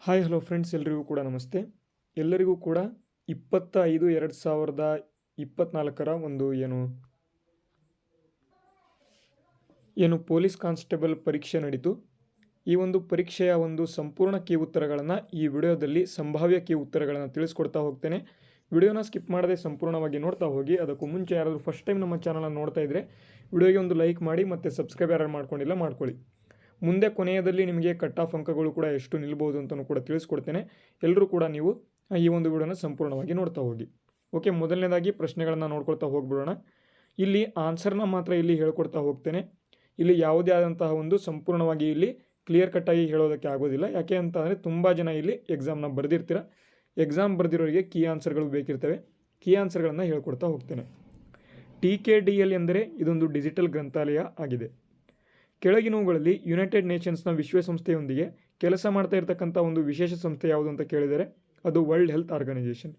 Hi hello friends, ಎಲ್ರಿಗೂ ಕೂಡ ನಮಸ್ತೆ. ಎಲ್ಲರಿಗೂ ಕೂಡ 25/5/2024 ಒಂದು ಏನು ಪೊಲೀಸ್ ಕಾನ್ಸ್ಟೇಬಲ್ ಪರೀಕ್ಷೆ ನಡೀತು. ಈ ಒಂದು ಪರೀಕ್ಷೆಯ ಒಂದು ಸಂಪೂರ್ಣ ಕೀ ಉತ್ತರಗಳನ್ನು ಈ ವಿಡಿಯೋದಲ್ಲಿ ಸಂಭಾವ್ಯ ಕೀ ಉತ್ತರಗಳನ್ನು ತಿಳಿಸ್ಕೊಡ್ತಾ ಹೋಗ್ತೇನೆ. ವಿಡಿಯೋನ ಸ್ಕಿಪ್ ಮಾಡದೆ ಸಂಪೂರ್ಣವಾಗಿ ನೋಡ್ತಾ ಹೋಗಿ. ಅದಕ್ಕೂ ಮುಂಚೆ ಯಾರಾದರೂ ಫಸ್ಟ್ ಟೈಮ್ ನಮ್ಮ ಚಾನಲನ್ನು ನೋಡ್ತಾ ಇದ್ದರೆ ವಿಡಿಯೋಗೆ ಒಂದು ಲೈಕ್ ಮಾಡಿ ಮತ್ತು ಸಬ್ಸ್ಕ್ರೈಬ್ ಯಾರು ಮಾಡ್ಕೊಂಡಿಲ್ಲ ಮಾಡ್ಕೊಳ್ಳಿ. ಮುಂದೆ ಕೊನೆಯದಲ್ಲಿ ನಿಮಗೆ ಕಟ್ ಆಫ್ ಅಂಕಗಳು ಕೂಡ ಎಷ್ಟು ನಿಲ್ಬೋದು ಅಂತಲೂ ಕೂಡ ತಿಳಿಸ್ಕೊಡ್ತೇನೆ. ಎಲ್ಲರೂ ಕೂಡ ನೀವು ಈ ಒಂದು ವಿಡಿಯೋನ ಸಂಪೂರ್ಣವಾಗಿ ನೋಡ್ತಾ ಹೋಗಿ. ಓಕೆ, ಮೊದಲನೇದಾಗಿ ಪ್ರಶ್ನೆಗಳನ್ನು ನೋಡ್ಕೊಳ್ತಾ ಹೋಗ್ಬಿಡೋಣ. ಇಲ್ಲಿ ಆನ್ಸರ್ನ ಮಾತ್ರ ಇಲ್ಲಿ ಹೇಳ್ಕೊಡ್ತಾ ಹೋಗ್ತೇನೆ. ಇಲ್ಲಿ ಯಾವುದೇ ಆದಂತಹ ಒಂದು ಸಂಪೂರ್ಣವಾಗಿ ಇಲ್ಲಿ ಕ್ಲಿಯರ್ ಕಟ್ಟಾಗಿ ಹೇಳೋದಕ್ಕೆ ಆಗೋದಿಲ್ಲ. ಯಾಕೆ ಅಂತ ಅಂದರೆ ತುಂಬ ಜನ ಇಲ್ಲಿ ಎಕ್ಸಾಮ್ನ ಬರೆದಿರ್ತೀರ. ಎಕ್ಸಾಮ್ ಬರೆದಿರೋರಿಗೆ ಕೀ ಆನ್ಸರ್ಗಳು ಬೇಕಿರ್ತವೆ. ಕೀ ಆನ್ಸರ್ಗಳನ್ನು ಹೇಳ್ಕೊಡ್ತಾ ಹೋಗ್ತೇನೆ. TKDL ಎಂದರೆ ಇದೊಂದು ಡಿಜಿಟಲ್ ಗ್ರಂಥಾಲಯ ಆಗಿದೆ. ಕೆಳಗಿನವುಗಳಲ್ಲಿ ಯುನೈಟೆಡ್ ನೇಷನ್ಸ್ನ ವಿಶ್ವಸಂಸ್ಥೆಯೊಂದಿಗೆ ಕೆಲಸ ಮಾಡ್ತಾ ಇರತಕ್ಕಂಥ ಒಂದು ವಿಶೇಷ ಸಂಸ್ಥೆ ಯಾವುದು ಅಂತ ಕೇಳಿದರೆ ಅದು ವರ್ಲ್ಡ್ ಹೆಲ್ತ್ ಆರ್ಗನೈಜೇಷನ್.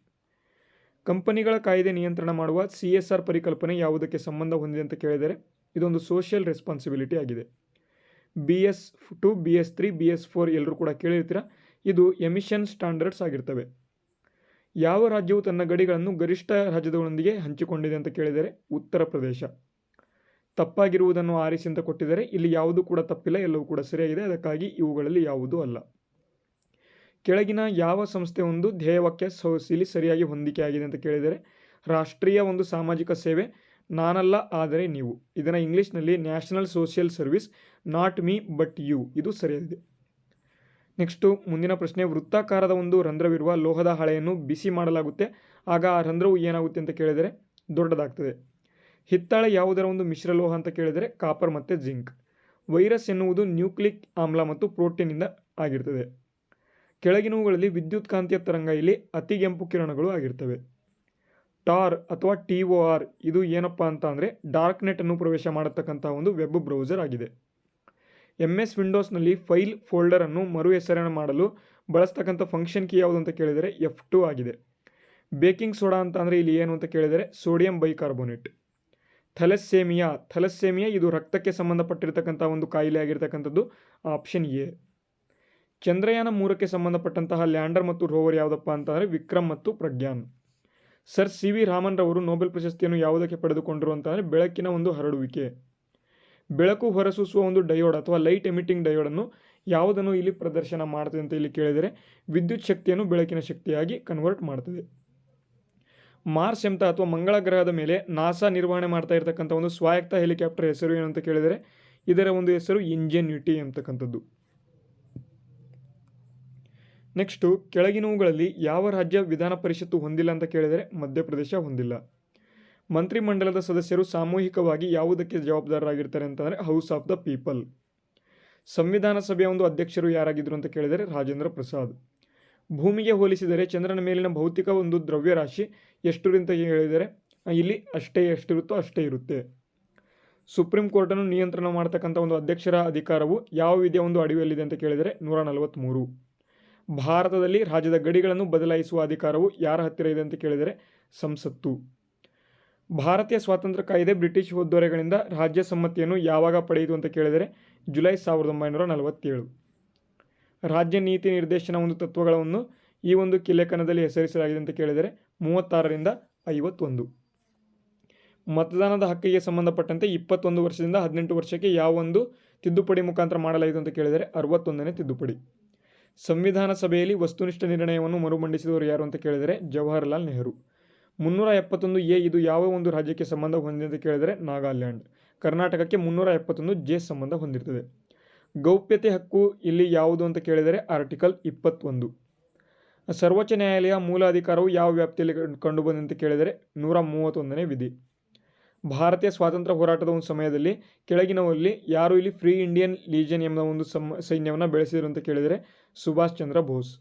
ಕಂಪನಿಗಳ ಕಾಯ್ದೆ ನಿಯಂತ್ರಣ ಮಾಡುವ CSR ಪರಿಕಲ್ಪನೆ ಯಾವುದಕ್ಕೆ ಸಂಬಂಧ ಹೊಂದಿದೆ ಅಂತ ಕೇಳಿದರೆ ಇದೊಂದು ಸೋಷಿಯಲ್ ರೆಸ್ಪಾನ್ಸಿಬಿಲಿಟಿ ಆಗಿದೆ. BS2, BS3, BS4 ಎಲ್ಲರೂ ಕೂಡ ಕೇಳಿರ್ತೀರ. ಇದು ಎಮಿಷನ್ ಸ್ಟ್ಯಾಂಡರ್ಡ್ಸ್ ಆಗಿರ್ತವೆ. ಯಾವ ರಾಜ್ಯವು ತನ್ನ ಗಡಿಗಳನ್ನು ಗರಿಷ್ಠ ರಾಜ್ಯದೊಂದಿಗೆ ಹಂಚಿಕೊಂಡಿದೆ ಅಂತ ಕೇಳಿದರೆ ಉತ್ತರ ಪ್ರದೇಶ. ತಪ್ಪಾಗಿರುವುದನ್ನು ಆರಿಸಿ ಅಂತ ಕೊಟ್ಟಿದ್ದಾರೆ. ಇಲ್ಲಿ ಯಾವುದೂ ಕೂಡ ತಪ್ಪಿಲ್ಲ, ಎಲ್ಲವೂ ಕೂಡ ಸರಿಯಾಗಿದೆ. ಅದಕ್ಕಾಗಿ ಇವುಗಳಲ್ಲಿ ಯಾವುದೂ ಅಲ್ಲ. ಕೆಳಗಿನ ಯಾವ ಸಂಸ್ಥೆ ಒಂದು ಧ್ಯೇಯವಾಕ್ಯ ಇಲ್ಲಿ ಸರಿಯಾಗಿ ಹೊಂದಿಕೆ ಆಗಿದೆ ಅಂತ ಕೇಳಿದರೆ ರಾಷ್ಟ್ರೀಯ ಒಂದು ಸಾಮಾಜಿಕ ಸೇವೆ, ನಾನಲ್ಲ ಆದರೆ ನೀವು. ಇದನ್ನು ಇಂಗ್ಲೀಷ್ನಲ್ಲಿ national social service, not me but you, ಇದು ಸರಿಯಾಗಿದೆ. ನೆಕ್ಸ್ಟು ಮುಂದಿನ ಪ್ರಶ್ನೆ. ವೃತ್ತಾಕಾರದ ಒಂದು ರಂಧ್ರವಿರುವ ಲೋಹದ ಹಾಳೆಯನ್ನು ಬಿಸಿ ಮಾಡಲಾಗುತ್ತೆ, ಆಗ ಆ ರಂಧ್ರವು ಏನಾಗುತ್ತೆ ಅಂತ ಕೇಳಿದರೆ ದೊಡ್ಡದಾಗ್ತದೆ. ಹಿತ್ತಾಳೆ ಯಾವುದರ ಒಂದು ಮಿಶ್ರಲೋಹ ಅಂತ ಕೇಳಿದರೆ ಕಾಪರ್ ಮತ್ತು ಜಿಂಕ್. ವೈರಸ್ ಎನ್ನುವುದು ನ್ಯೂಕ್ಲಿಕ್ ಆಮ್ಲ ಮತ್ತು ಪ್ರೋಟೀನಿಂದ ಆಗಿರ್ತದೆ. ಕೆಳಗಿನವುಗಳಲ್ಲಿ ವಿದ್ಯುತ್ ಕಾಂತೀಯ ತರಂಗ ಇಲ್ಲಿ ಅತಿಗೆಂಪು ಕಿರಣಗಳು ಆಗಿರ್ತವೆ. ಟಾರ್ ಅಥವಾ TOR ಇದು ಏನಪ್ಪ ಅಂತ ಅಂದರೆ ಡಾರ್ಕ್ ನೆಟ್ಟನ್ನು ಪ್ರವೇಶ ಮಾಡತಕ್ಕಂಥ ಒಂದು ವೆಬ್ ಬ್ರೌಸರ್ ಆಗಿದೆ. MS ವಿಂಡೋಸ್ನಲ್ಲಿ ಫೈಲ್ ಫೋಲ್ಡರನ್ನು ಮರು ಹೆಸರನ್ನು ಮಾಡಲು ಬಳಸ್ತಕ್ಕಂಥ ಫಂಕ್ಷನ್ ಕೀ ಯಾವುದು ಅಂತ ಕೇಳಿದರೆ F2 ಆಗಿದೆ. ಬೇಕಿಂಗ್ ಸೋಡಾ ಅಂತ ಅಂದರೆ ಇಲ್ಲಿ ಏನು ಅಂತ ಕೇಳಿದರೆ ಸೋಡಿಯಂ ಬೈಕಾರ್ಬೋನೇಟ್. ಥಲಸ್ಸೇಮಿಯಾ ಇದು ರಕ್ತಕ್ಕೆ ಸಂಬಂಧಪಟ್ಟಿರ್ತಕ್ಕಂಥ ಒಂದು ಕಾಯಿಲೆ ಆಗಿರ್ತಕ್ಕಂಥದ್ದು, ಆಪ್ಷನ್ A. ಚಂದ್ರಯಾನ 3ಕ್ಕೆ ಸಂಬಂಧಪಟ್ಟಂತಹ ಲ್ಯಾಂಡರ್ ಮತ್ತು ರೋವರ್ ಯಾವುದಪ್ಪ ಅಂತಂದರೆ ವಿಕ್ರಮ್ ಮತ್ತು ಪ್ರಜ್ಞಾನ್. ಸರ್ CV ರಾಮನ್ ರವರು ನೊಬೆಲ್ ಪ್ರಶಸ್ತಿಯನ್ನು ಯಾವುದಕ್ಕೆ ಪಡೆದುಕೊಂಡರು ಅಂತಂದರೆ ಬೆಳಕಿನ ಒಂದು ಹರಡುವಿಕೆ. ಬೆಳಕು ಹೊರಸೂಸುವ ಒಂದು ಡಯೋಡ್ ಅಥವಾ ಲೈಟ್ ಎಮಿಟಿಂಗ್ ಡಯೋಡನ್ನು ಯಾವುದನ್ನು ಇಲ್ಲಿ ಪ್ರದರ್ಶನ ಮಾಡ್ತದೆ ಅಂತ ಇಲ್ಲಿ ಕೇಳಿದರೆ ವಿದ್ಯುತ್ ಶಕ್ತಿಯನ್ನು ಬೆಳಕಿನ ಶಕ್ತಿಯಾಗಿ ಕನ್ವರ್ಟ್ ಮಾಡ್ತದೆ. ಮಾರ್ಸ್ ಎಂತ ಅಥವಾ ಮಂಗಳ ಗ್ರಹದ ಮೇಲೆ ನಾಸಾ ನಿರ್ವಹಣೆ ಮಾಡ್ತಾ ಇರತಕ್ಕಂಥ ಒಂದು ಸ್ವಾಯತ್ತ ಹೆಲಿಕಾಪ್ಟರ್ ಹೆಸರು ಏನು ಅಂತ ಕೇಳಿದರೆ ಇದರ ಒಂದು ಹೆಸರು ಇಂಜೆನ್ಯೂಟಿ ಅಂತಕ್ಕಂಥದ್ದು. ನೆಕ್ಸ್ಟು ಕೆಳಗಿನವುಗಳಲ್ಲಿ ಯಾವ ರಾಜ್ಯ ವಿಧಾನ ಪರಿಷತ್ತು ಹೊಂದಿಲ್ಲ ಅಂತ ಕೇಳಿದರೆ ಮಧ್ಯಪ್ರದೇಶ ಹೊಂದಿಲ್ಲ. ಮಂತ್ರಿಮಂಡಲದ ಸದಸ್ಯರು ಸಾಮೂಹಿಕವಾಗಿ ಯಾವುದಕ್ಕೆ ಜವಾಬ್ದಾರರಾಗಿರ್ತಾರೆ ಅಂತಂದರೆ ಹೌಸ್ ಆಫ್ ದ ಪೀಪಲ್. ಸಂವಿಧಾನ ಸಭೆಯ ಒಂದು ಅಧ್ಯಕ್ಷರು ಯಾರಾಗಿದ್ದರು ಅಂತ ಕೇಳಿದರೆ ರಾಜೇಂದ್ರ ಪ್ರಸಾದ್. ಭೂಮಿಗೆ ಹೋಲಿಸಿದರೆ ಚಂದ್ರನ ಮೇಲಿನ ಭೌತಿಕ ಒಂದು ದ್ರವ್ಯರಾಶಿ ಎಷ್ಟು ಅಂತ ಹೇಳಿದರೆ ಇಲ್ಲಿ ಎಷ್ಟಿರುತ್ತೋ ಅಷ್ಟೇ ಇರುತ್ತೆ. ಸುಪ್ರೀಂ ಕೋರ್ಟನ್ನು ನಿಯಂತ್ರಣ ಮಾಡ್ತಕ್ಕಂಥ ಒಂದು ಅಧ್ಯಕ್ಷರ ಅಧಿಕಾರವು ಯಾವ ವಿಧಿಯ ಒಂದು ಅಡಿಯಲ್ಲಿದೆ ಅಂತ ಕೇಳಿದರೆ 143. ಭಾರತದಲ್ಲಿ ರಾಜ್ಯದ ಗಡಿಗಳನ್ನು ಬದಲಾಯಿಸುವ ಅಧಿಕಾರವು ಯಾರ ಹತ್ತಿರ ಇದೆ ಅಂತ ಕೇಳಿದರೆ ಸಂಸತ್ತು. ಭಾರತೀಯ ಸ್ವಾತಂತ್ರ್ಯ ಕಾಯ್ದೆ ಬ್ರಿಟಿಷ್ ದೊರೆಗಳಿಂದ ರಾಜ್ಯ ಸಮ್ಮತಿಯನ್ನು ಯಾವಾಗ ಪಡೆಯಿತು ಅಂತ ಕೇಳಿದರೆ ಜುಲೈ 1947. ರಾಜ್ಯ ನೀತಿ ನಿರ್ದೇಶನ ಒಂದು ತತ್ವಗಳನ್ನು ಈ ಒಂದು ಲೇಖನದಲ್ಲಿ ಹೆಸರಿಸಲಾಗಿದೆ ಅಂತ ಕೇಳಿದರೆ 36ರಿಂದ 51. ಮತದಾನದ ಹಕ್ಕಿಗೆ ಸಂಬಂಧಪಟ್ಟಂತೆ 21 ವರ್ಷದಿಂದ 18 ವರ್ಷಕ್ಕೆ ಯಾವ ಒಂದು ತಿದ್ದುಪಡಿ ಮುಖಾಂತರ ಮಾಡಲಾಯಿತು ಅಂತ ಕೇಳಿದರೆ 61ನೇ ತಿದ್ದುಪಡಿ. ಸಂವಿಧಾನ ಸಭೆಯಲ್ಲಿ ವಸ್ತುನಿಷ್ಠ ನಿರ್ಣಯವನ್ನು ಮರುಮಂಡಿಸಿದವರು ಯಾರು ಅಂತ ಕೇಳಿದರೆ ಜವಾಹರಲಾಲ್ ನೆಹರು. 371A ಇದು ಯಾವ ಒಂದು ರಾಜ್ಯಕ್ಕೆ ಸಂಬಂಧ ಹೊಂದಿದೆ ಅಂತ ಕೇಳಿದರೆ ನಾಗಾಲ್ಯಾಂಡ್. ಕರ್ನಾಟಕಕ್ಕೆ 371J ಸಂಬಂಧ ಹೊಂದಿರ್ತದೆ. ಗೌಪ್ಯತೆ ಹಕ್ಕು ಇಲ್ಲಿ ಯಾವುದು ಅಂತ ಕೇಳಿದರೆ ಆರ್ಟಿಕಲ್ 21. ಸರ್ವೋಚ್ಚ ನ್ಯಾಯಾಲಯ ಮೂಲ ಅಧಿಕಾರವು ಯಾವ ವ್ಯಾಪ್ತಿಯಲ್ಲಿ ಕಂಡುಬಂದಿದೆ ಅಂತ ಕೇಳಿದರೆ 131ನೇ ವಿಧಿ. ಭಾರತೀಯ ಸ್ವಾತಂತ್ರ್ಯ ಹೋರಾಟದ ಒಂದು ಸಮಯದಲ್ಲಿ ಕೆಳಗಿನವರಲ್ಲಿ ಯಾರು ಇಲ್ಲಿ ಫ್ರೀ ಇಂಡಿಯನ್ ಲೀಜನ್ ಎಂಬ ಒಂದು ಸೈನ್ಯವನ್ನು ಬೆಳೆಸಿದರು ಅಂತ ಕೇಳಿದರೆ ಸುಭಾಷ್ ಚಂದ್ರ ಬೋಸ್.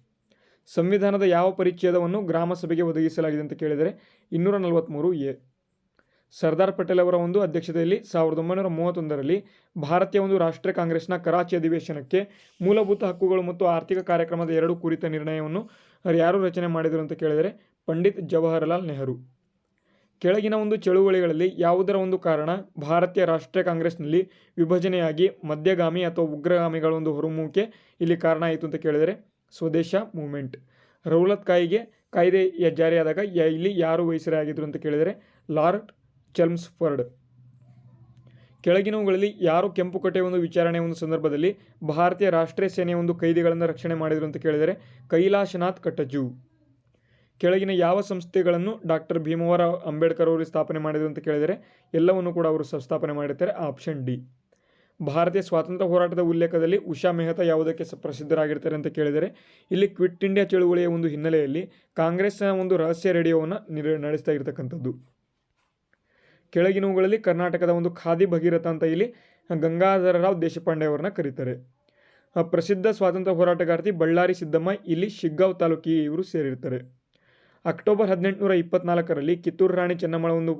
ಸಂವಿಧಾನದ ಯಾವ ಪರಿಚ್ಛೇದವನ್ನು ಗ್ರಾಮ ಸಭೆಗೆ ಒದಗಿಸಲಾಗಿದೆ ಅಂತ ಕೇಳಿದರೆ 243A. ಸರ್ದಾರ್ ಪಟೇಲ್ ಅವರ ಒಂದು ಅಧ್ಯಕ್ಷತೆಯಲ್ಲಿ 1931ರಲ್ಲಿ ಭಾರತೀಯ ಒಂದು ರಾಷ್ಟ್ರೀಯ ಕಾಂಗ್ರೆಸ್ನ ಕರಾಚಿ ಅಧಿವೇಶನಕ್ಕೆ ಮೂಲಭೂತ ಹಕ್ಕುಗಳು ಮತ್ತು ಆರ್ಥಿಕ ಕಾರ್ಯಕ್ರಮದ 2 ಕುರಿತ ನಿರ್ಣಯವನ್ನು ಯಾರು ರಚನೆ ಮಾಡಿದರು ಅಂತ ಕೇಳಿದರೆ ಪಂಡಿತ್ ಜವಾಹರಲಾಲ್ ನೆಹರು. ಕೆಳಗಿನ ಒಂದು ಚಳುವಳಿಗಳಲ್ಲಿ ಯಾವುದರ ಒಂದು ಕಾರಣ ಭಾರತೀಯ ರಾಷ್ಟ್ರೀಯ ಕಾಂಗ್ರೆಸ್ನಲ್ಲಿ ವಿಭಜನೆಯಾಗಿ ಮಧ್ಯಗಾಮಿ ಅಥವಾ ಉಗ್ರಗಾಮಿಗಳ ಒಂದು ಹೊರಮುಖಕ್ಕೆ ಇಲ್ಲಿ ಕಾರಣ ಆಯಿತು ಅಂತ ಕೇಳಿದರೆ ಸ್ವದೇಶ ಮೂವ್ಮೆಂಟ್. ರೌಲತ್ ಕಾಯ್ದೆ ಜಾರಿಯಾದಾಗ ಇಲ್ಲಿ ಯಾರು ವೈಸರಾಯ್ ಆಗಿದ್ರು ಅಂತ ಕೇಳಿದರೆ ಲಾರ್ಡ್ ಚೆಲ್ಮ್ಸ್ಫರ್ಡ್. ಕೆಳಗಿನವುಗಳಲ್ಲಿ ಯಾರು ಕೆಂಪುಕೋಟೆಯ ಒಂದು ವಿಚಾರಣೆಯ ಒಂದು ಸಂದರ್ಭದಲ್ಲಿ ಭಾರತೀಯ ರಾಷ್ಟ್ರೀಯ ಸೇನೆಯ ಒಂದು ಕೈದಿಗಳನ್ನು ರಕ್ಷಣೆ ಮಾಡಿದರು ಅಂತ ಕೇಳಿದರೆ ಕೈಲಾಶನಾಥ್ ಕಟಜು. ಕೆಳಗಿನ ಯಾವ ಸಂಸ್ಥೆಗಳನ್ನು ಡಾಕ್ಟರ್ ಭೀಮರಾವ್ ಅಂಬೇಡ್ಕರ್ ಅವರು ಸ್ಥಾಪನೆ ಮಾಡಿದರು ಅಂತ ಕೇಳಿದರೆ ಎಲ್ಲವನ್ನು ಕೂಡ ಅವರು ಸ್ಥಾಪನೆ ಮಾಡಿರ್ತಾರೆ. Option D. ಭಾರತೀಯ ಸ್ವಾತಂತ್ರ್ಯ ಹೋರಾಟದ ಉಲ್ಲೇಖದಲ್ಲಿ ಉಷಾ ಮೆಹ್ತಾ ಯಾವುದಕ್ಕೆ ಪ್ರಸಿದ್ಧರಾಗಿರ್ತಾರೆ ಅಂತ ಕೇಳಿದರೆ ಇಲ್ಲಿ ಕ್ವಿಟ್ ಇಂಡಿಯಾ ಚಳುವಳಿಯ ಒಂದು ಹಿನ್ನೆಲೆಯಲ್ಲಿ ಕಾಂಗ್ರೆಸ್ನ ಒಂದು ರಹಸ್ಯ ರೇಡಿಯೋವನ್ನು ನಡೆಸ್ತಾ ಇರತಕ್ಕಂಥದ್ದು. ಕೆಳಗಿನವುಗಳಲ್ಲಿ ಕರ್ನಾಟಕದ ಒಂದು ಖಾದಿ ಭಗೀರಥ ಅಂತ ಇಲ್ಲಿ ಗಂಗಾಧರರಾವ್ ದೇಶಪಾಂಡೆ ಅವರನ್ನ ಕರೀತಾರೆ. ಪ್ರಸಿದ್ಧ ಸ್ವಾತಂತ್ರ್ಯ ಹೋರಾಟಗಾರ್ತಿ ಬಳ್ಳಾರಿ ಸಿದ್ದಮ್ಮ ಇಲ್ಲಿ ಶಿಗ್ಗಾಂವ್ ತಾಲೂಕಿಗೆ ಇವರು ಸೇರಿರ್ತಾರೆ. ಅಕ್ಟೋಬರ್ 1824ರಲ್ಲಿ ಕಿತ್ತೂರು ರಾಣಿ ಚೆನ್ನಮ್ಮಳ ಒಂದು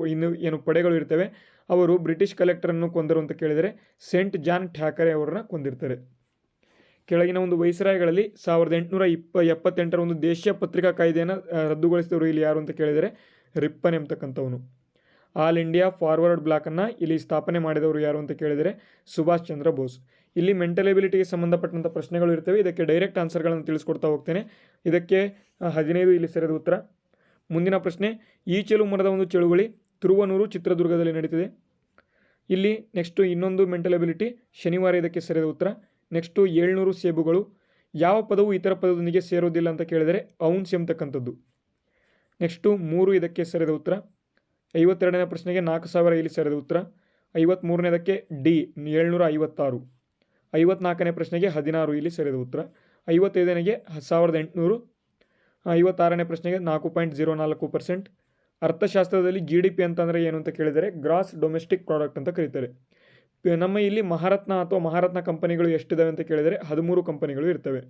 ಏನು ಪಡೆಗಳು ಇರ್ತವೆ ಅವರು ಬ್ರಿಟಿಷ್ ಕಲೆಕ್ಟರನ್ನು ಕೊಂದರು ಅಂತ ಕೇಳಿದರೆ ಸೇಂಟ್ ಜಾನ್ ಠ್ಯಾಕರೆ ಅವರನ್ನ ಕೊಂದಿರ್ತಾರೆ. ಕೆಳಗಿನ ಒಂದು ವೈಸರಾಯ್ಗಳಲ್ಲಿ 1878ರ ಒಂದು ದೇಶೀಯ ಪತ್ರಿಕಾ ಕಾಯ್ದೆಯನ್ನು ರದ್ದುಗೊಳಿಸಿದವರು ಇಲ್ಲಿ ಯಾರು ಅಂತ ಕೇಳಿದರೆ ರಿಪ್ಪನ್ ಎಂಬತಕ್ಕಂಥವನು. ಆಲ್ ಇಂಡಿಯಾ ಫಾರ್ವರ್ಡ್ ಬ್ಲಾಕನ್ನು ಇಲ್ಲಿ ಸ್ಥಾಪನೆ ಮಾಡಿದವರು ಯಾರು ಅಂತ ಕೇಳಿದರೆ ಸುಭಾಷ್ ಚಂದ್ರ ಬೋಸ್. ಇಲ್ಲಿ ಮೆಂಟಲ್ ಎಬಿಲಿಟಿಗೆ ಸಂಬಂಧಪಟ್ಟಂಥ ಪ್ರಶ್ನೆಗಳು ಇರ್ತವೆ. ಇದಕ್ಕೆ ಡೈರೆಕ್ಟ್ ಆನ್ಸರ್ಗಳನ್ನು ತಿಳಿಸ್ಕೊಡ್ತಾ ಹೋಗ್ತೇನೆ. ಇದಕ್ಕೆ 15 ಇಲ್ಲಿ ಸರಿಯಾದ ಉತ್ತರ. ಮುಂದಿನ ಪ್ರಶ್ನೆ, ಈಚಲು ಮರದ ಒಂದು ಚಳುವಳಿ ತುರುವನೂರು ಚಿತ್ರದುರ್ಗದಲ್ಲಿ ನಡೀತಿದೆ. ಇಲ್ಲಿ ನೆಕ್ಸ್ಟು ಇನ್ನೊಂದು ಮೆಂಟಲ್ ಎಬಿಲಿಟಿ ಶನಿವಾರ ಇದಕ್ಕೆ ಸರಿಯಾದ ಉತ್ತರ. ನೆಕ್ಸ್ಟು 700 ಸೇಬುಗಳು ಯಾವ ಪದವು ಇತರ ಪದದೊಂದಿಗೆ ಸೇರೋದಿಲ್ಲ ಅಂತ ಕೇಳಿದರೆ ಔನ್ಸ್ ಎಂಬತಕ್ಕಂಥದ್ದು. ನೆಕ್ಸ್ಟು 3 ಇದಕ್ಕೆ ಸರಿಯಾದ ಉತ್ತರ. 52ನೇ ಪ್ರಶ್ನೆಗೆ 4000 ಇಲ್ಲಿ ಸರಿಯಾದ ಉತ್ತರ. 53ನೇದಕ್ಕೆ ಡಿ 756. 54ನೇ ಪ್ರಶ್ನೆಗೆ 16 ಇಲ್ಲಿ ಸರಿಯಾದ ಉತ್ತರ. 55ನೇಗೆ 1800. 56ನೇ ಪ್ರಶ್ನೆಗೆ 4.04%. ಅರ್ಥಶಾಸ್ತ್ರದಲ್ಲಿ GDP ಅಂತಂದರೆ ಏನು ಅಂತ ಕೇಳಿದರೆ ಗ್ರಾಸ್ ಡೊಮೆಸ್ಟಿಕ್ ಪ್ರಾಡಕ್ಟ್ ಅಂತ ಕರೀತಾರೆ. ನಮ್ಮ ಇಲ್ಲಿ ಮಹಾರತ್ನ ಅಥವಾ ಮಹಾರತ್ನ ಕಂಪನಿಗಳು ಎಷ್ಟಿದ್ದಾವೆ ಅಂತ ಕೇಳಿದರೆ 13 ಕಂಪನಿಗಳು ಇರ್ತವೆ.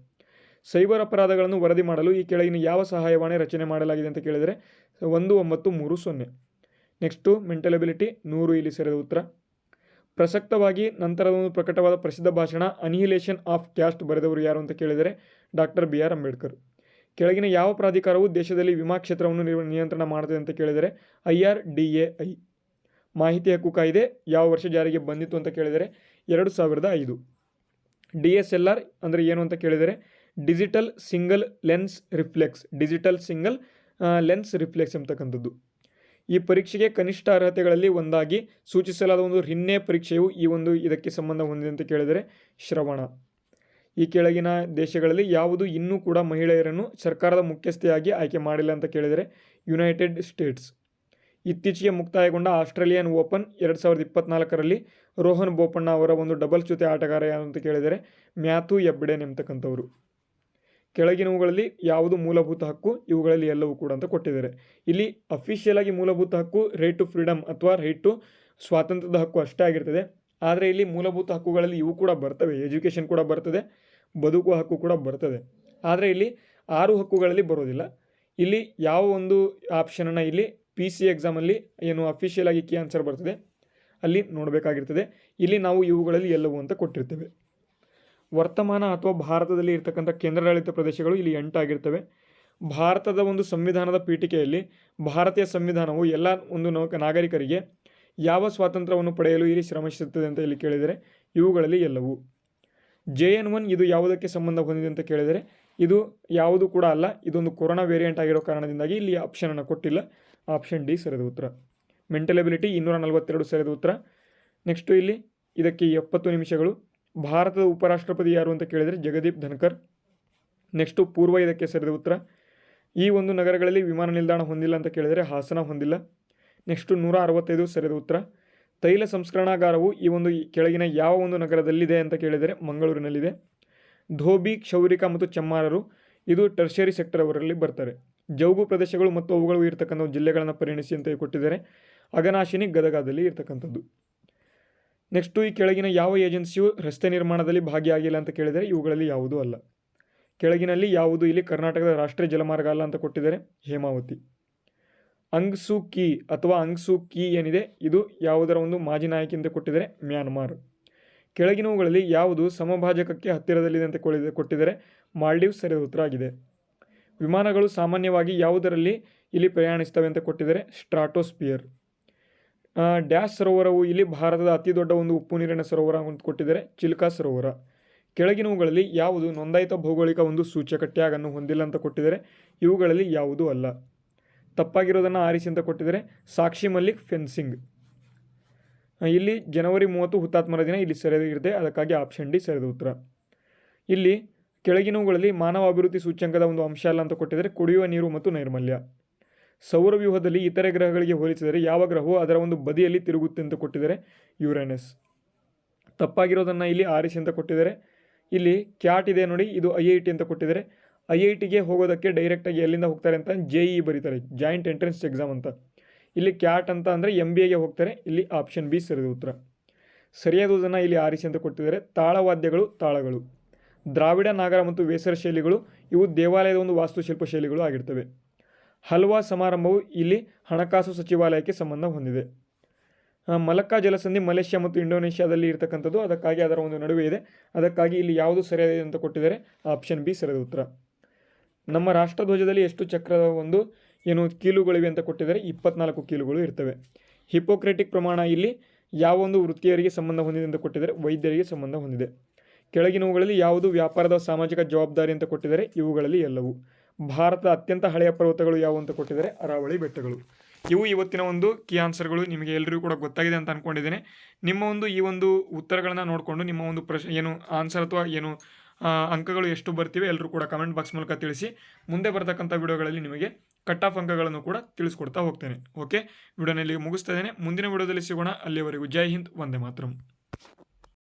ಸೈಬರ್ ಅಪರಾಧಗಳನ್ನು ವರದಿ ಮಾಡಲು ಈ ಕೆಳಗಿನ ಯಾವ ಸಹಾಯವಾಣಿ ರಚನೆ ಮಾಡಲಾಗಿದೆ ಅಂತ ಕೇಳಿದರೆ 1930. ನೆಕ್ಸ್ಟು ಮೆಂಟಲ್ ಎಬಿಲಿಟಿ 100 ಇಲ್ಲಿ ಸರಿಯಾದ ಉತ್ತರ. ಪ್ರಸಕ್ತವಾಗಿ ನಂತರದ ಒಂದು ಪ್ರಕಟವಾದ ಪ್ರಸಿದ್ಧ ಭಾಷಣ ಅನಿಹಿಲೇಷನ್ ಆಫ್ ಕ್ಯಾಸ್ಟ್ ಬರೆದವರು ಯಾರು ಅಂತ ಕೇಳಿದರೆ ಡಾಕ್ಟರ್ BR ಅಂಬೇಡ್ಕರ್. ಕೆಳಗಿನ ಯಾವ ಪ್ರಾಧಿಕಾರವು ದೇಶದಲ್ಲಿ ವಿಮಾ ಕ್ಷೇತ್ರವನ್ನು ನಿಯಂತ್ರಣ ಮಾಡುತ್ತದೆ ಅಂತ ಕೇಳಿದರೆ IRDAI. ಮಾಹಿತಿ ಹಕ್ಕು ಕಾಯ್ದೆ ಯಾವ ವರ್ಷ ಜಾರಿಗೆ ಬಂದಿತ್ತು ಅಂತ ಕೇಳಿದರೆ 2005. DSLR ಅಂದರೆ ಏನು ಅಂತ ಕೇಳಿದರೆ ಡಿಜಿಟಲ್ ಸಿಂಗಲ್ ಲೆನ್ಸ್ ರಿಫ್ಲೆಕ್ಸ್ ಎಂಬತಕ್ಕಂಥದ್ದು. ಈ ಪರೀಕ್ಷೆಗೆ ಕನಿಷ್ಠ ಅರ್ಹತೆಗಳಲ್ಲಿ ಒಂದಾಗಿ ಸೂಚಿಸಲಾದ ಒಂದು ರಿನ್ನೆ ಪರೀಕ್ಷೆಯು ಇದಕ್ಕೆ ಸಂಬಂಧ ಹೊಂದಿದೆ ಅಂತ ಕೇಳಿದರೆ ಶ್ರವಣ. ಈ ಕೆಳಗಿನ ದೇಶಗಳಲ್ಲಿ ಯಾವುದು ಇನ್ನೂ ಕೂಡ ಮಹಿಳೆಯರನ್ನು ಸರ್ಕಾರದ ಮುಖ್ಯಸ್ಥೆಯಾಗಿ ಆಯ್ಕೆ ಮಾಡಿಲ್ಲ ಅಂತ ಕೇಳಿದರೆ ಯುನೈಟೆಡ್ ಸ್ಟೇಟ್ಸ್. ಇತ್ತೀಚೆಗೆ ಮುಕ್ತಾಯಗೊಂಡ ಆಸ್ಟ್ರೇಲಿಯನ್ ಓಪನ್ 2024ರಲ್ಲಿ ರೋಹನ್ ಬೋಪಣ್ಣ ಅವರ ಒಂದು ಡಬಲ್ಸ್ ಜೊತೆ ಆಟಗಾರ ಯಾರು ಅಂತ ಕೇಳಿದರೆ ಮ್ಯಾಥ್ಯೂ ಎಬ್ಡೆನ್ ಎಂಬತಕ್ಕಂಥವರು. ಕೆಳಗಿನವುಗಳಲ್ಲಿ ಯಾವುದು ಮೂಲಭೂತ ಹಕ್ಕು, ಇವುಗಳಲ್ಲಿ ಎಲ್ಲವೂ ಕೂಡ ಅಂತ ಕೊಟ್ಟಿದ್ದಾರೆ. ಇಲ್ಲಿ ಅಫಿಷಿಯಲ್ ಆಗಿ ಮೂಲಭೂತ ಹಕ್ಕು ರೈಟ್ ಟು ಫ್ರೀಡಮ್ ಅಥವಾ ರೈಟ್ ಟು ಸ್ವಾತಂತ್ರ್ಯದ ಹಕ್ಕು ಅಷ್ಟೇ ಆಗಿರ್ತದೆ. ಆದರೆ ಇಲ್ಲಿ ಮೂಲಭೂತ ಹಕ್ಕುಗಳಲ್ಲಿ ಇವು ಕೂಡ ಬರ್ತವೆ. ಎಜುಕೇಷನ್ ಕೂಡ ಬರ್ತದೆ, ಬದುಕುವ ಹಕ್ಕು ಕೂಡ ಬರ್ತದೆ. ಆದರೆ ಇಲ್ಲಿ 6 ಹಕ್ಕುಗಳಲ್ಲಿ ಬರೋದಿಲ್ಲ. ಇಲ್ಲಿ ಯಾವ ಒಂದು ಆಪ್ಷನನ್ನು ಇಲ್ಲಿ PC ಎಕ್ಸಾಮಲ್ಲಿ ಏನು ಅಫಿಷಿಯಲ್ ಆಗಿ ಕೀ ಆನ್ಸರ್ ಬರ್ತದೆ ಅಲ್ಲಿ ನೋಡಬೇಕಾಗಿರ್ತದೆ. ಇಲ್ಲಿ ನಾವು ಇವುಗಳಲ್ಲಿ ಎಲ್ಲವೂ ಅಂತ ಕೊಟ್ಟಿರ್ತೇವೆ. ವರ್ತಮಾನ ಅಥವಾ ಭಾರತದಲ್ಲಿ ಇರ್ತಕ್ಕಂಥ ಕೇಂದ್ರಾಡಳಿತ ಪ್ರದೇಶಗಳು ಇಲ್ಲಿ 8 ಆಗಿರ್ತವೆ. ಭಾರತದ ಒಂದು ಸಂವಿಧಾನದ ಪೀಠಿಕೆಯಲ್ಲಿ ಭಾರತೀಯ ಸಂವಿಧಾನವು ಎಲ್ಲ ಒಂದು ನಾಗರಿಕರಿಗೆ ಯಾವ ಸ್ವಾತಂತ್ರ್ಯವನ್ನು ಪಡೆಯಲು ಇಲ್ಲಿ ಶ್ರಮಿಸುತ್ತದೆ ಅಂತ ಇಲ್ಲಿ ಕೇಳಿದರೆ ಇವುಗಳಲ್ಲಿ ಎಲ್ಲವೂ. JN1 ಇದು ಯಾವುದಕ್ಕೆ ಸಂಬಂಧ ಹೊಂದಿದೆ ಅಂತ ಕೇಳಿದರೆ ಇದು ಯಾವುದು ಕೂಡ ಅಲ್ಲ. ಇದೊಂದು ಕೊರೋನಾ ವೇರಿಯಂಟ್ ಆಗಿರೋ ಕಾರಣದಿಂದಾಗಿ ಇಲ್ಲಿ ಆಪ್ಷನನ್ನು ಕೊಟ್ಟಿಲ್ಲ. ಆಪ್ಷನ್ ಡಿ ಸರಿಯಾದ ಉತ್ತರ. ಮೆಂಟಲ್ ಎಬಿಲಿಟಿ 242 ಸರಿಯಾದ ಉತ್ತರ. ನೆಕ್ಸ್ಟು ಇಲ್ಲಿ ಇದಕ್ಕೆ 70 ನಿಮಿಷಗಳು. ಭಾರತದ ಉಪರಾಷ್ಟ್ರಪತಿ ಯಾರು ಅಂತ ಕೇಳಿದರೆ ಜಗದೀಪ್ ಧನ್ಕರ್. ನೆಕ್ಸ್ಟು ಪೂರ್ವ ಇದಕ್ಕೆ ಸರಿಯಾದ ಉತ್ತರ. ಈ ಒಂದು ನಗರಗಳಲ್ಲಿ ವಿಮಾನ ನಿಲ್ದಾಣ ಹೊಂದಿಲ್ಲ ಅಂತ ಕೇಳಿದರೆ ಹಾಸನ ಹೊಂದಿಲ್ಲ. ನೆಕ್ಸ್ಟು 165 ಸರಿಯಾದ ಉತ್ತರ. ತೈಲ ಸಂಸ್ಕರಣಾಗಾರವು ಈ ಒಂದು ಕೆಳಗಿನ ಯಾವ ಒಂದು ನಗರದಲ್ಲಿದೆ ಅಂತ ಕೇಳಿದರೆ ಮಂಗಳೂರಿನಲ್ಲಿದೆ. ಧೋಬಿ, ಕ್ಷೌರಿಕ ಮತ್ತು ಚಮ್ಮಾರರು ಇದು ಟರ್ಷರಿ ಸೆಕ್ಟರ್ ಅವರಲ್ಲಿ ಬರ್ತಾರೆ. ಜೌಗು ಪ್ರದೇಶಗಳು ಮತ್ತು ಅವುಗಳು ಇರತಕ್ಕಂಥ ಜಿಲ್ಲೆಗಳನ್ನು ಪರಿಗಣಿಸಿ ಅಂತ ಕೊಟ್ಟಿದ್ದಾರೆ. ಅಘನಾಶಿನಿ ಗದಗದಲ್ಲಿ ಇರತಕ್ಕಂಥದ್ದು. ನೆಕ್ಸ್ಟು ಈ ಕೆಳಗಿನ ಯಾವ ಏಜೆನ್ಸಿಯು ರಸ್ತೆ ನಿರ್ಮಾಣದಲ್ಲಿ ಭಾಗಿಯಾಗಿಲ್ಲ ಅಂತ ಕೇಳಿದರೆ ಇವುಗಳಲ್ಲಿ ಯಾವುದೂ ಅಲ್ಲ. ಕೆಳಗಿನಲ್ಲಿ ಯಾವುದು ಇಲ್ಲಿ ಕರ್ನಾಟಕದ ರಾಷ್ಟ್ರೀಯ ಜಲಮಾರ್ಗ ಅಲ್ಲ ಅಂತ ಕೊಟ್ಟಿದ್ದಾರೆ ಹೇಮಾವತಿ. ಅಂಗ್ ಸೂ ಕೀ ಅಥವಾ ಅಂಗ್ ಸೂ ಕೀ ಏನಿದೆ ಇದು ಯಾವುದರ ಒಂದು ಮಾಜಿ ನಾಯಕಿ ಅಂತ ಕೊಟ್ಟಿದ್ದಾರೆ ಮ್ಯಾನ್ಮಾರ್. ಕೆಳಗಿನವುಗಳಲ್ಲಿ ಯಾವುದು ಸಮಭಾಜಕಕ್ಕೆ ಹತ್ತಿರದಲ್ಲಿದೆ ಅಂತ ಕೊಟ್ಟಿದ್ದಾರೆ ಮಾಲ್ಡೀವ್ಸ್ ಸರಿಯಾದ ಉತ್ತರ ಆಗಿದೆ. ವಿಮಾನಗಳು ಸಾಮಾನ್ಯವಾಗಿ ಯಾವುದರಲ್ಲಿ ಇಲ್ಲಿ ಪ್ರಯಾಣಿಸ್ತವೆ ಅಂತ ಕೊಟ್ಟಿದ್ದಾರೆ ಸ್ಟ್ರಾಟೋಸ್ಪಿಯರ್. ಡ್ಯಾಶ್ ಸರೋವರವು ಇಲ್ಲಿ ಭಾರತದ ಅತಿ ದೊಡ್ಡ ಒಂದು ಉಪ್ಪು ನೀರಿನ ಸರೋವರ ಅಂತ ಕೊಟ್ಟಿದ್ದಾರೆ ಚಿಲ್ಕಾ ಸರೋವರ. ಕೆಳಗಿನವುಗಳಲ್ಲಿ ಯಾವುದು ನೋಂದಾಯಿತ ಭೌಗೋಳಿಕ ಒಂದು ಸೂಚಕ ಟ್ಯಾಗ್ ಅನ್ನು ಹೊಂದಿಲ್ಲ ಅಂತ ಕೊಟ್ಟಿದ್ದಾರೆ. ಇವುಗಳಲ್ಲಿ ಯಾವುದೂ ಅಲ್ಲ. ತಪ್ಪಾಗಿರೋದನ್ನು ಆರಿಸಿ ಅಂತ ಕೊಟ್ಟಿದ್ದಾರೆ. ಸಾಕ್ಷಿ ಮಲ್ಲಿಕ್ ಫೆನ್ಸಿಂಗ್. ಇಲ್ಲಿ ಜನವರಿ 30 ಹುತಾತ್ಮರ ದಿನ ಇಲ್ಲಿ ಸರಿಯಾಗಿರುತ್ತೆ, ಅದಕ್ಕಾಗಿ ಆಪ್ಷನ್ ಡಿ ಸರಿಯಾದ ಉತ್ತರ. ಇಲ್ಲಿ ಕೆಳಗಿನವುಗಳಲ್ಲಿ ಮಾನವ ಅಭಿವೃದ್ಧಿ ಸೂಚ್ಯಂಕದ ಒಂದು ಅಂಶ ಅಲ್ಲ ಅಂತ ಕೊಟ್ಟಿದ್ದಾರೆ. ಕುಡಿಯುವ ನೀರು ಮತ್ತು ನೈರ್ಮಲ್ಯ. ಸೌರವ್ಯೂಹದಲ್ಲಿ ಇತರೆ ಗ್ರಹಗಳಿಗೆ ಹೋಲಿಸಿದರೆ ಯಾವ ಗ್ರಹವು ಅದರ ಒಂದು ಬದಿಯಲ್ಲಿ ತಿರುಗುತ್ತೆ ಅಂತ ಕೊಟ್ಟಿದ್ದಾರೆ. ಯುರೇನಸ್. ತಪ್ಪಾಗಿರೋದನ್ನು ಇಲ್ಲಿ ಆರಿಸಿ ಅಂತ ಕೊಟ್ಟಿದ್ದಾರೆ. ಇಲ್ಲಿ ಕ್ಯಾಟ್ ಇದೆ ನೋಡಿ, ಇದು IIT ಅಂತ ಕೊಟ್ಟಿದ್ದಾರೆ. IITಗೆ ಹೋಗೋದಕ್ಕೆ ಡೈರೆಕ್ಟಾಗಿ ಎಲ್ಲಿಂದ ಹೋಗ್ತಾರೆ ಅಂತ JEE ಬರೀತಾರೆ, ಜಾಯಿಂಟ್ ಎಂಟ್ರೆನ್ಸ್ ಎಕ್ಸಾಮ್ ಅಂತ. ಇಲ್ಲಿ ಕ್ಯಾಟ್ ಅಂತ ಅಂದರೆ MBAಗೆ ಹೋಗ್ತಾರೆ. ಇಲ್ಲಿ ಆಪ್ಷನ್ ಬಿ ಸರಿಯಾದ ಉತ್ತರ. ಸರಿಯಾದುದನ್ನು ಇಲ್ಲಿ ಆರಿಸಿ ಅಂತ ಕೊಟ್ಟಿದ್ದಾರೆ. ತಾಳವಾದ್ಯಗಳು, ತಾಳಗಳು. ದ್ರಾವಿಡ, ನಾಗರ ಮತ್ತು ವೇಸರ ಶೈಲಿಗಳು ಇವು ದೇವಾಲಯದ ಒಂದು ವಾಸ್ತುಶಿಲ್ಪ ಶೈಲಿಗಳು ಆಗಿರ್ತವೆ. ಹಲ್ವಾ ಸಮಾರಂಭವು ಇಲ್ಲಿ ಹಣಕಾಸು ಸಚಿವಾಲಯಕ್ಕೆ ಸಂಬಂಧ ಹೊಂದಿದೆ. ಮಲಕ್ಕಾ ಜಲಸಂಧಿ ಮಲೇಷ್ಯಾ ಮತ್ತು ಇಂಡೋನೇಷ್ಯಾದಲ್ಲಿ ಇರತಕ್ಕಂಥದ್ದು, ಅದಕ್ಕಾಗಿ ಅದರ ಒಂದು ನಡುವೆ ಇದೆ. ಅದಕ್ಕಾಗಿ ಇಲ್ಲಿ ಯಾವುದು ಸರಿಯಾಗಿದೆ ಅಂತ ಕೊಟ್ಟಿದ್ದಾರೆ. ಆಪ್ಷನ್ ಬಿ ಸರಿಯಾದ ಉತ್ತರ. ನಮ್ಮ ರಾಷ್ಟ್ರಧ್ವಜದಲ್ಲಿ ಎಷ್ಟು ಚಕ್ರದ ಒಂದು ಕೀಲುಗಳಿವೆ ಅಂತ ಕೊಟ್ಟಿದ್ದಾರೆ. 24 ಕೀಲುಗಳು ಇರ್ತವೆ. ಹಿಪೋಕ್ರೆಟಿಕ್ ಪ್ರಮಾಣ ಇಲ್ಲಿ ಯಾವ ಒಂದು ವೃತ್ತಿಯರಿಗೆ ಸಂಬಂಧ ಹೊಂದಿದೆ ಅಂತ ಕೊಟ್ಟಿದ್ದಾರೆ. ವೈದ್ಯರಿಗೆ ಸಂಬಂಧ ಹೊಂದಿದೆ. ಕೆಳಗಿನವುಗಳಲ್ಲಿ ಯಾವುದು ವ್ಯಾಪಾರದ ಸಾಮಾಜಿಕ ಜವಾಬ್ದಾರಿ ಅಂತ ಕೊಟ್ಟಿದ್ದಾರೆ. ಇವುಗಳಲ್ಲಿ ಎಲ್ಲವೂ. ಭಾರತದ ಅತ್ಯಂತ ಹಳೆಯ ಪರ್ವತಗಳು ಯಾವುವು ಅಂತ ಕೊಟ್ಟಿದ್ದಾರೆ. ಅರಾವಳಿ ಬೆಟ್ಟಗಳು. ಇವು ಇವತ್ತಿನ ಒಂದು ಕೀ ಆನ್ಸರ್ಗಳು. ನಿಮಗೆ ಎಲ್ಲರಿಗೂ ಕೂಡ ಗೊತ್ತಾಗಿದೆ ಅಂತ ಅಂದ್ಕೊಂಡಿದ್ದೇನೆ. ನಿಮ್ಮ ಒಂದು ಈ ಒಂದು ಉತ್ತರಗಳನ್ನು ನೋಡಿಕೊಂಡು ನಿಮ್ಮ ಒಂದು ಆನ್ಸರ್ ಅಥವಾ ಅಂಕಗಳು ಎಷ್ಟು ಬರ್ತಿವೆ ಎಲ್ಲರೂ ಕೂಡ ಕಮೆಂಟ್ ಬಾಕ್ಸ್ ಮೂಲಕ ತಿಳಿಸಿ. ಮುಂದೆ ಬರ್ತಕ್ಕಂಥ ವಿಡಿಯೋಗಳಲ್ಲಿ ನಿಮಗೆ ಕಟ್ ಆಫ್ ಅಂಕಗಳನ್ನು ಕೂಡ ತಿಳಿಸ್ಕೊಡ್ತಾ ಹೋಗ್ತೇನೆ. ಓಕೆ, ವಿಡಿಯೋನಲ್ಲಿ ಮುಗಿಸ್ತಾ ಇದ್ದೇನೆ. ಮುಂದಿನ ವಿಡಿಯೋದಲ್ಲಿ ಸಿಗೋಣ. ಅಲ್ಲಿಯವರೆಗೂ ಜೈ ಹಿಂದ್, ವಂದೇ ಮಾತರಂ.